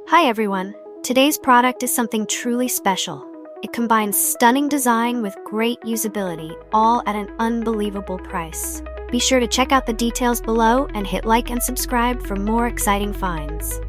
Hi everyone! Today's product is something truly special. It combines stunning design with great usability, all at an unbelievable price. Be sure to check out the details below and hit like and subscribe for more exciting finds.